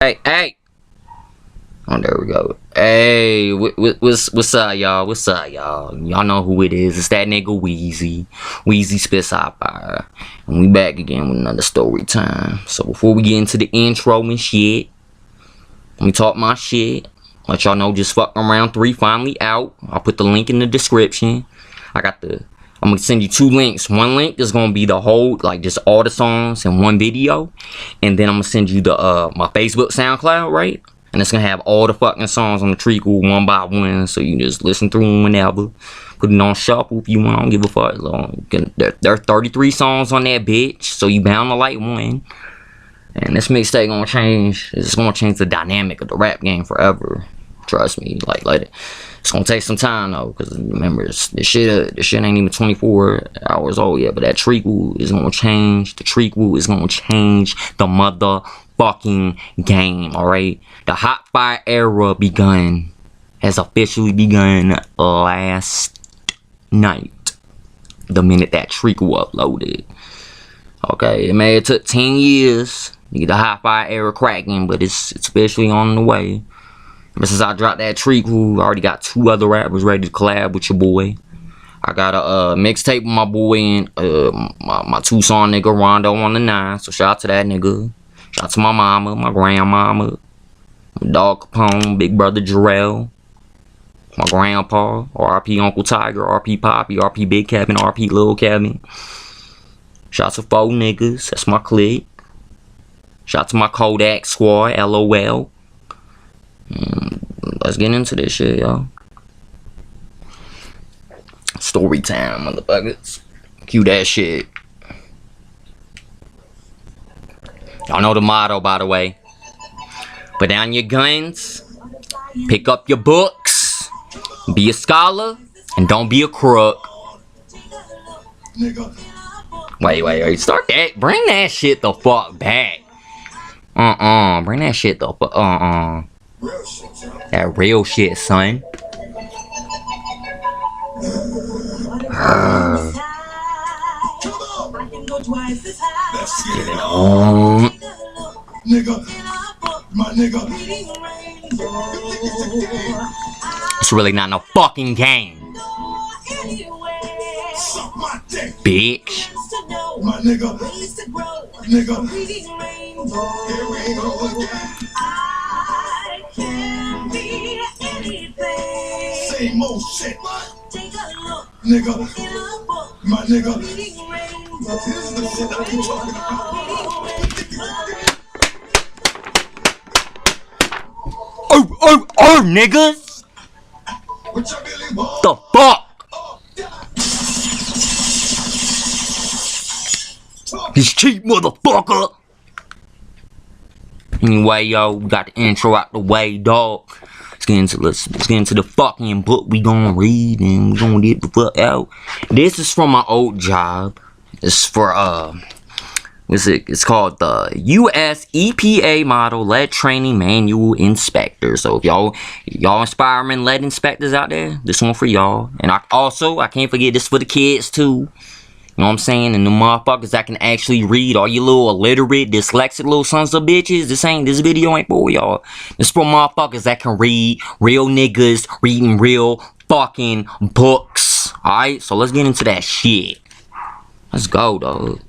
Hey. Oh, there we go. Hey, what's up, y'all? What's up, y'all? Y'all know who it is. It's that nigga Weazy. Weazy spits hot fire. And we back again with another story time. So before we get into the intro and shit, let me talk my shit. Let y'all know just fucking around 3 finally out. I'll put the link in the description. I'm gonna send you 2 links. One link is gonna be the whole, like, just all the songs in one video. And then I'm gonna send you the my Facebook SoundCloud, right? And it's gonna have all the fucking songs on the treacle one by one, so you just listen through them whenever. Put it on shuffle if you want. I don't give a fuck. There are 33 songs on that bitch, so you bound to like one. And this mixtape gonna change. It's gonna change the dynamic of the rap game forever. Trust me. Like it's gonna take some time though, cause remember this shit ain't even 24 hours old yet. But that treacle is gonna change. The treacle is gonna change the motherfucking game. All right. The hot fire era has officially begun last night. The minute that treacle uploaded. Okay, it may have took 10 years to get the hot fire era cracking, but it's officially on the way. Ever since I dropped that treacle, I already got 2 other rappers ready to collab with your boy. I got a mixtape with my boy and my 2-song nigga Rondo on the 9. So shout out to that nigga. Shout out to my mama, my grandmama, my dog Capone, big brother Jarrell, my grandpa, RP Uncle Tiger, RP Poppy, RP Big Cabin, RP Little Cabin. Shout out to 4 niggas, that's my clique. Shout out to my Kodak squad, LOL. Let's get into this shit, y'all. Story time, motherfuckers. Cue that shit. Y'all know the motto, by the way. Put down your guns, pick up your books, be a scholar, and don't be a crook. Wait, start that. Bring that shit the fuck back. Bring that shit the fuck, that real shit, son. Get it on. It's really not no fucking game, bitch. Same old shit. Take a look, nigga. My nigga. This is the shit that you talking about. Oh, niggas. The fuck? This cheap motherfucker. Anyway, yo, we got the intro out the way, dog. Let's get into the fucking book we gonna read, and we gonna get the fuck out. This is from my old job. It's for what's it? It's called the U.S. EPA Model Lead Training Manual Inspector. So if y'all inspiring lead inspectors out there, this one for y'all. And I can't forget this for the kids too. You know what I'm saying? And the motherfuckers that can actually read, all you little illiterate, dyslexic little sons of bitches. This video ain't for y'all. This for motherfuckers that can read, real niggas reading real fucking books. Alright, so let's get into that shit. Let's go, dog.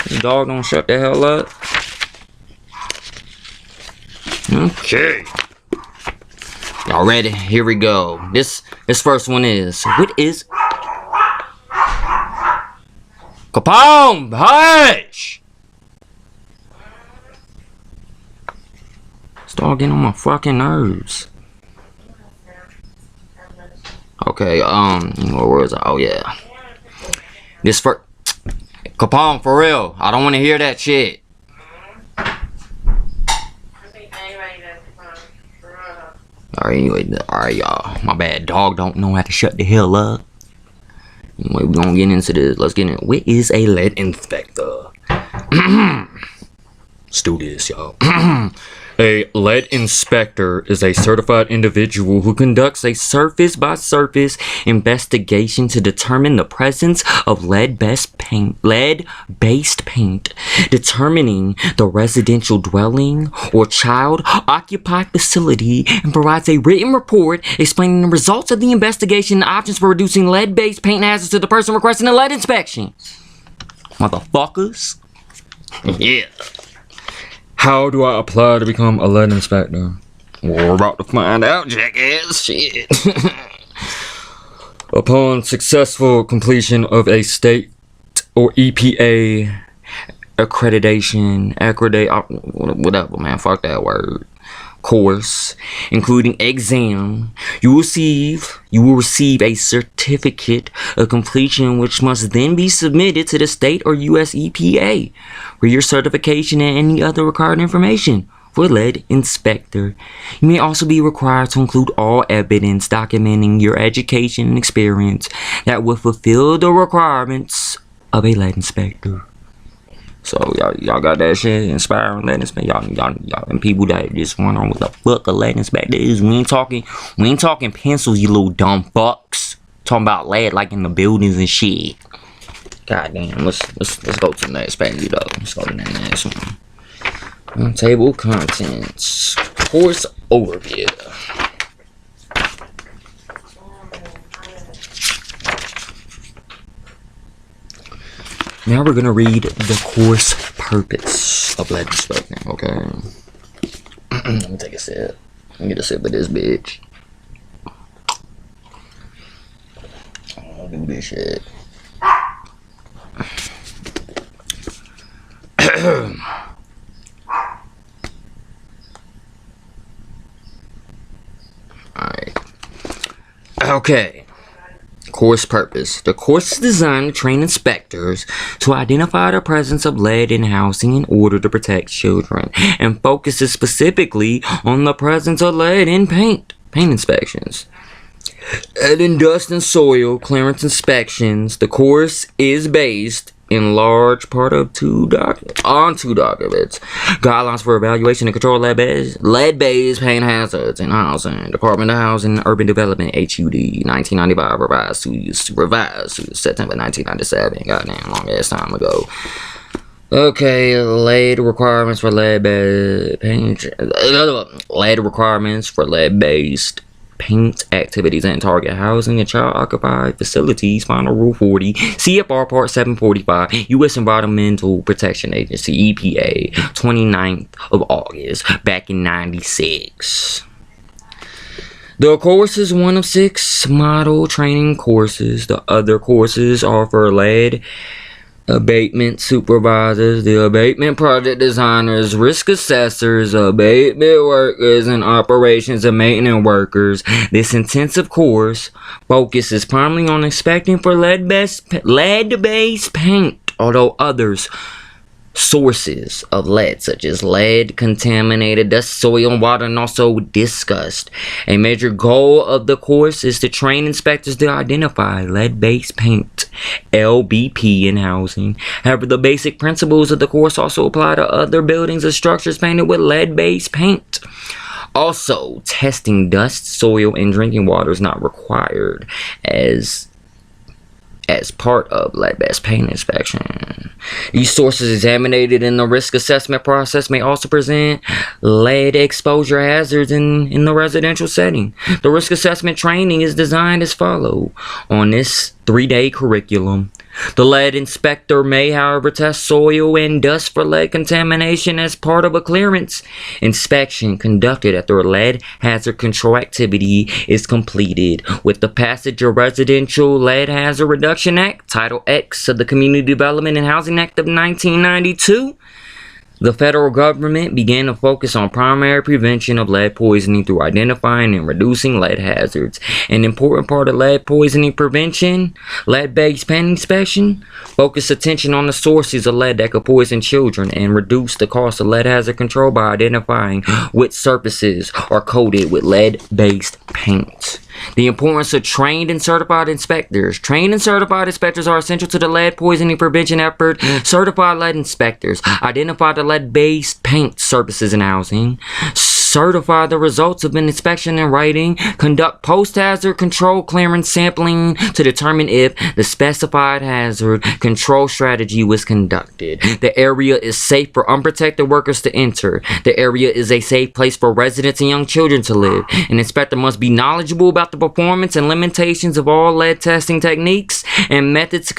This dog don't shut the hell up. Okay. Y'all ready? Here we go. This first one is, what is Capone? Hush! This dog getting on my fucking nerves. Okay, where was I? Oh yeah. This for Capone, for real. I don't want to hear that shit. Alright, y'all. My bad. Dog don't know how to shut the hell up. Anyway, we're gonna get into this. Let's get in. What is a lead inspector? Let's do this, y'all. A lead inspector is a certified individual who conducts a surface-by-surface investigation to determine the presence of lead-based paint, determining the residential dwelling or child-occupied facility, and provides a written report explaining the results of the investigation and options for reducing lead-based paint hazards to the person requesting a lead inspection. Motherfuckers. Yeah. How do I apply to become a lead inspector? We're about to find out, jackass. Shit. Upon successful completion of a state or EPA accreditation, whatever, man, fuck that word, course, including exam, you will receive a certificate of completion, which must then be submitted to the state or U.S. EPA for your certification and any other required information for lead inspector. You may also be required to include all evidence documenting your education and experience that will fulfill the requirements of a lead inspector. So y'all got that shit, inspiring lead inspector. Y'all and people that just wondering what the fuck a lead inspector is. We ain't talking pencils, you little dumb fucks. Talking about lead like in the buildings and shit. God damn, let's go to the next page though. Let's go to the next one. Table contents. Course overview. Now we're gonna read the course purpose of lead inspecting, okay? Let me take a sip. Let me get a sip of this bitch. I'll do this shit. Alright. Okay. Course purpose. The course is designed to train inspectors to identify the presence of lead in housing in order to protect children, and focuses specifically on the presence of lead in paint inspections. And in dust and soil clearance inspections, the course is based in large part of two documents. Guidelines for evaluation and control lead-based paint hazards in housing. Department of Housing and Urban Development, HUD, 1995, revised to September 1997. Goddamn, long ass time ago. Okay, lead requirements for lead-based paint. Lead requirements for lead-based paint activities in target housing and child occupied facilities. Final Rule 40 CFR Part 745 U.S. Environmental Protection Agency EPA 29th of August back in 96. The course is one of 6 model training courses. The other courses are for lead abatement supervisors, the abatement project designers, risk assessors, abatement workers, and operations and maintenance workers. This intensive course focuses primarily on inspecting for lead-based paint, although others sources of lead, such as lead, contaminated dust, soil, and water, and also discussed. A major goal of the course is to train inspectors to identify lead-based paint, LBP, in housing. However, the basic principles of the course also apply to other buildings or structures painted with lead-based paint. Also, testing dust, soil, and drinking water is not required as part of lead-based paint inspection. These sources examined in the risk assessment process may also present lead exposure hazards in the residential setting. The risk assessment training is designed as follows. On this 3-day curriculum, the lead inspector may, however, test soil and dust for lead contamination as part of a clearance inspection conducted after a lead hazard control activity is completed. With the passage of Residential Lead Hazard Reduction Act, Title X of the Community Development and Housing Act of 1992, the federal government began to focus on primary prevention of lead poisoning through identifying and reducing lead hazards. An important part of lead poisoning prevention, lead-based paint inspection, focus attention on the sources of lead that could poison children and reduce the cost of lead hazard control by identifying which surfaces are coated with lead-based paint. The importance of trained and certified inspectors. Trained and certified inspectors are essential to the lead poisoning prevention effort. Certified lead inspectors identify the lead-based paint surfaces in housing. Certify the results of an inspection in writing. Conduct post-hazard control clearance sampling to determine if the specified hazard control strategy was conducted. The area is safe for unprotected workers to enter. The area is a safe place for residents and young children to live. An inspector must be knowledgeable about the performance and limitations of all lead testing techniques and methods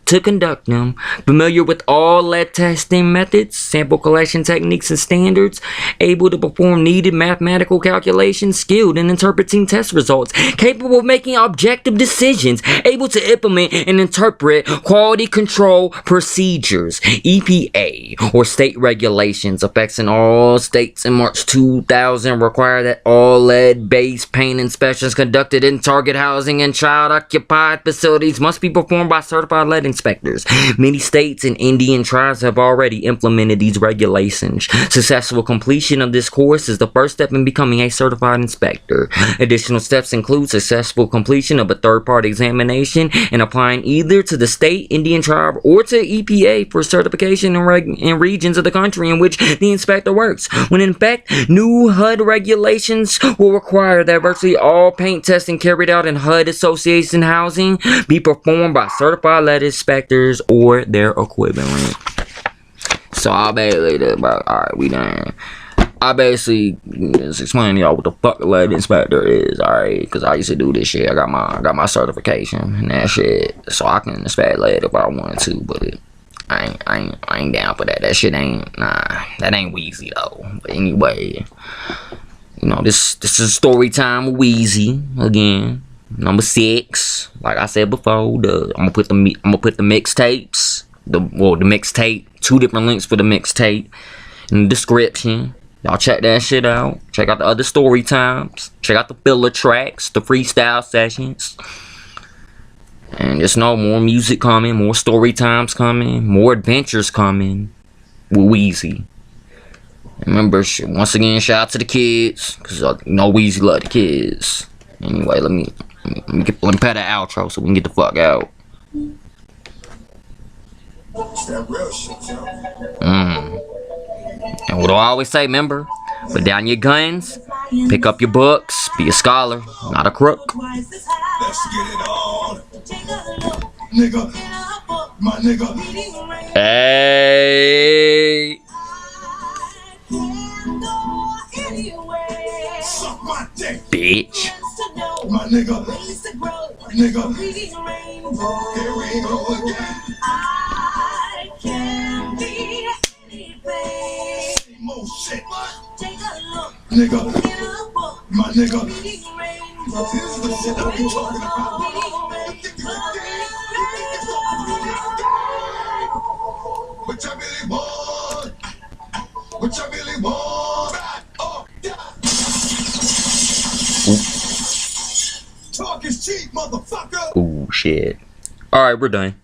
to conduct them. Familiar with all lead testing methods, sample collection techniques and standards. Able to perform needed mathematical calculations, skilled in interpreting test results, capable of making objective decisions, able to implement and interpret quality control procedures. EPA or state regulations affecting all states in March 2000 require that all lead-based paint inspections conducted in target housing and child-occupied facilities must be performed by certified lead inspectors. Many states and Indian tribes have already implemented these regulations. Successful completion of this course is the first step in becoming a certified inspector. Additional steps include successful completion of a third-party examination and applying either to the state, Indian tribe, or to EPA for certification in regions of the country in which the inspector works. When in fact, new HUD regulations will require that virtually all paint testing carried out in HUD association housing be performed by certified lead inspectors or their equivalent. So I basically, alright, we done. I basically just explain to y'all what the fuck a lead inspector is, alright? Because I used to do this shit. I got my certification and that shit, so I can inspect lead if I wanted to. But I ain't down for that. That shit ain't that ain't Weazy though. But anyway, you know this is story time with Weazy again. Number 6. Like I said before, I'm gonna put the mixtapes, the mixtape, 2 different links for the mixtape in the description. Y'all check that shit out. Check out the other story times. Check out the filler tracks, the freestyle sessions. And just know more music coming, more story times coming, more adventures coming with Weazy. Remember, once again, shout out to the kids, because you know Weazy love the kids. Anyway, let me play that outro so we can get the fuck out. It's that real shit, And what do I always say, remember? Put down your guns, pick up your books, be a scholar, not a crook. Let's get it on. Nigga, my nigga. Hey. Suck my dick, Bitch. my nigga. Nigga. Here we go again. Same old shit. Nigga, my nigga. This is the shit I be talking about. What you really want? What you really want? Oh, yeah. Talk is cheap, motherfucker. Ooh, shit. Alright, we're done.